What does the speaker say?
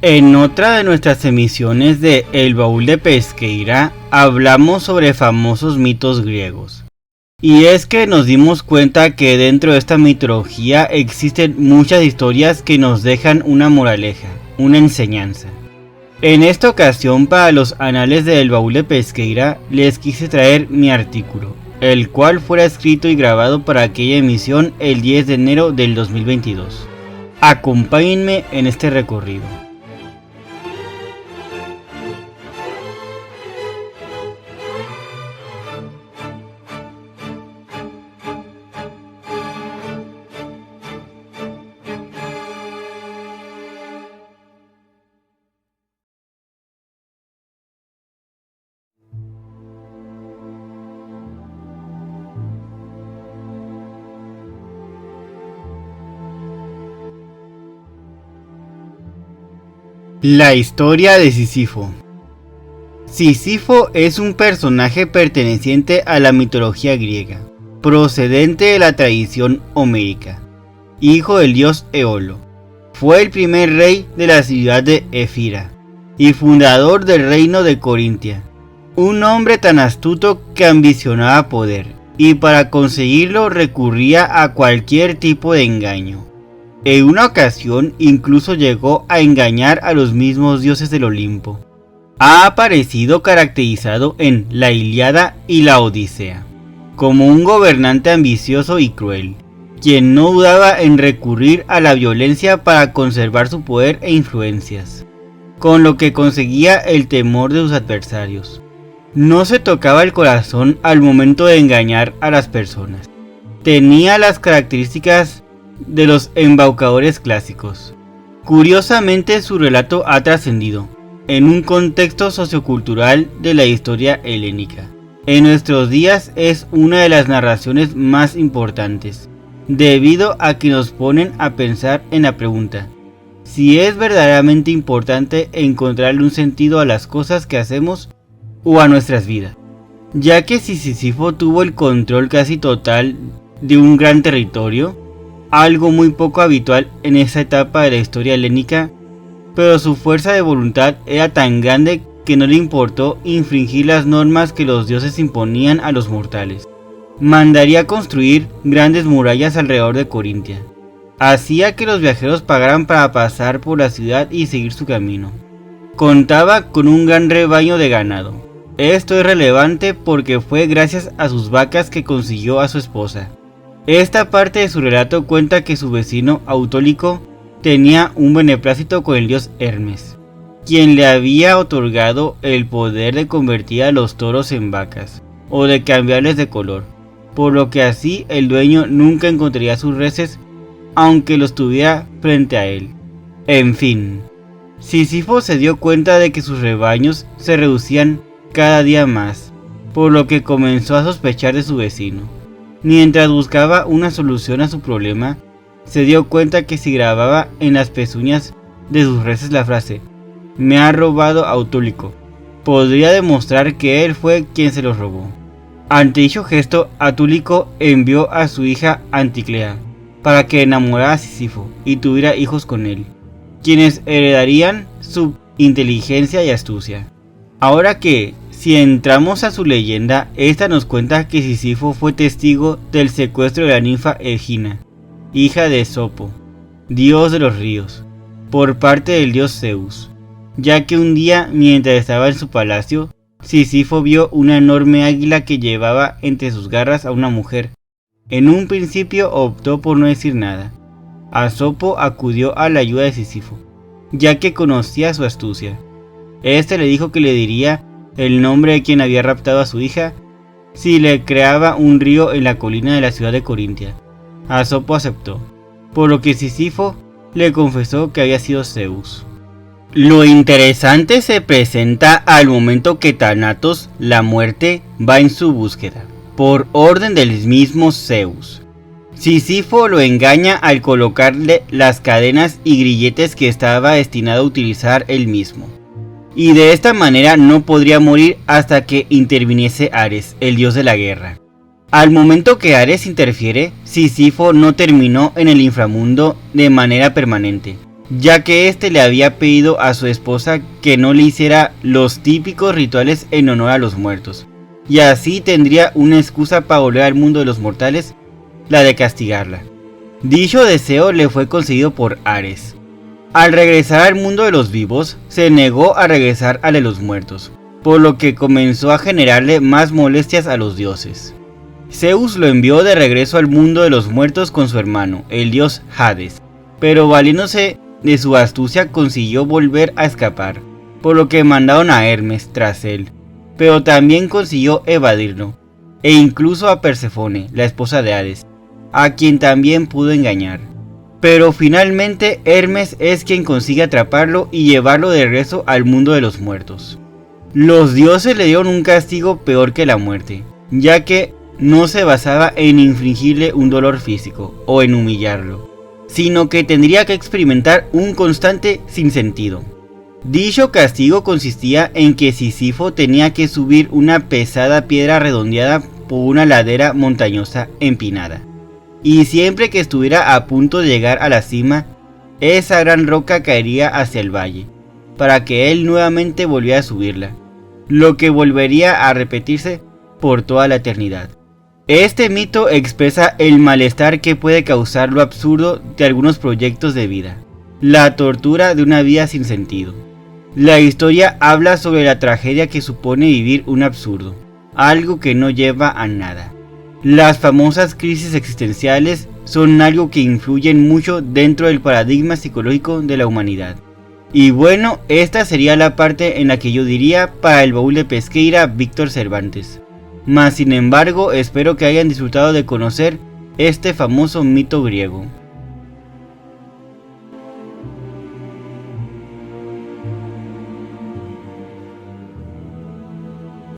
En otra de nuestras emisiones de El Baúl de Pesqueira hablamos sobre famosos mitos griegos. Y es que nos dimos cuenta que dentro de esta mitología existen muchas historias que nos dejan una moraleja, una enseñanza. En esta ocasión, para los anales de El Baúl de Pesqueira, les quise traer mi artículo, el cual fuera escrito y grabado para aquella emisión el 10 de enero del 2022. Acompáñenme en este recorrido. La historia de Sísifo. Sísifo es un personaje perteneciente a la mitología griega, procedente de la tradición homérica, hijo del dios Eolo. Fue el primer rey de la ciudad de Éfira y fundador del reino de Corintia. Un hombre tan astuto que ambicionaba poder, y para conseguirlo recurría a cualquier tipo de engaño. En una ocasión incluso llegó a engañar a los mismos dioses del Olimpo. Ha aparecido caracterizado en la Ilíada y la Odisea como un gobernante ambicioso y cruel, quien no dudaba en recurrir a la violencia para conservar su poder e influencias, con lo que conseguía el temor de sus adversarios. No se tocaba el corazón al momento de engañar a las personas. Tenía las características de los embaucadores clásicos. Curiosamente, su relato ha trascendido en un contexto sociocultural de la historia helénica. En nuestros días es una de las narraciones más importantes, debido a que nos ponen a pensar en la pregunta: si es verdaderamente importante encontrarle un sentido a las cosas que hacemos o a nuestras vidas, ya que si Sísifo tuvo el control casi total de un gran territorio, algo muy poco habitual en esa etapa de la historia helénica, pero su fuerza de voluntad era tan grande que no le importó infringir las normas que los dioses imponían a los mortales. Mandaría construir grandes murallas alrededor de Corintia. Hacía que los viajeros pagaran para pasar por la ciudad y seguir su camino. Contaba con un gran rebaño de ganado. Esto es relevante porque fue gracias a sus vacas que consiguió a su esposa. Esta parte de su relato cuenta que su vecino Autólico tenía un beneplácito con el dios Hermes, quien le había otorgado el poder de convertir a los toros en vacas, o de cambiarles de color, por lo que así el dueño nunca encontraría sus reses, aunque los tuviera frente a él. En fin, Sísifo se dio cuenta de que sus rebaños se reducían cada día más, por lo que comenzó a sospechar de su vecino. Mientras buscaba una solución a su problema, se dio cuenta que si grababa en las pezuñas de sus reses la frase "me ha robado Autólico", podría demostrar que él fue quien se los robó. Ante dicho gesto, Autólico envió a su hija Anticlea para que enamorara a Sísifo y tuviera hijos con él, quienes heredarían su inteligencia y astucia. Ahora que, si entramos a su leyenda, esta nos cuenta que Sísifo fue testigo del secuestro de la ninfa Egina, hija de Esopo, dios de los ríos, por parte del dios Zeus, ya que un día, mientras estaba en su palacio, Sísifo vio una enorme águila que llevaba entre sus garras a una mujer. En un principio optó por no decir nada. Esopo acudió a la ayuda de Sísifo, ya que conocía su astucia. Este le dijo que le diría el nombre de quien había raptado a su hija si le creaba un río en la colina de la ciudad de Corintia. Esopo aceptó, por lo que Sísifo le confesó que había sido Zeus. Lo interesante se presenta al momento que Thanatos, la muerte, va en su búsqueda, por orden del mismo Zeus. Sísifo lo engaña al colocarle las cadenas y grilletes que estaba destinado a utilizar él mismo, y de esta manera no podría morir hasta que interviniese Ares, el dios de la guerra. Al momento que Ares interfiere, Sísifo no terminó en el inframundo de manera permanente, ya que éste le había pedido a su esposa que no le hiciera los típicos rituales en honor a los muertos, y así tendría una excusa para volver al mundo de los mortales, la de castigarla. Dicho deseo le fue concedido por Ares. Al regresar al mundo de los vivos, se negó a regresar al de los muertos, por lo que comenzó a generarle más molestias a los dioses. Zeus lo envió de regreso al mundo de los muertos con su hermano, el dios Hades, pero valiéndose de su astucia consiguió volver a escapar, por lo que mandaron a Hermes tras él, pero también consiguió evadirlo, e incluso a Persefone, la esposa de Hades, a quien también pudo engañar. Pero finalmente Hermes es quien consigue atraparlo y llevarlo de regreso al mundo de los muertos. Los dioses le dieron un castigo peor que la muerte, ya que no se basaba en infligirle un dolor físico o en humillarlo, sino que tendría que experimentar un constante sinsentido. Dicho castigo consistía en que Sísifo tenía que subir una pesada piedra redondeada por una ladera montañosa empinada, y siempre que estuviera a punto de llegar a la cima, esa gran roca caería hacia el valle, para que él nuevamente volviera a subirla, lo que volvería a repetirse por toda la eternidad. Este mito expresa el malestar que puede causar lo absurdo de algunos proyectos de vida, la tortura de una vida sin sentido. La historia habla sobre la tragedia que supone vivir un absurdo, algo que no lleva a nada. Las famosas crisis existenciales son algo que influyen mucho dentro del paradigma psicológico de la humanidad. Y bueno, esta sería la parte en la que yo diría para el baúl de Pesqueira Víctor Cervantes. Mas sin embargo, espero que hayan disfrutado de conocer este famoso mito griego.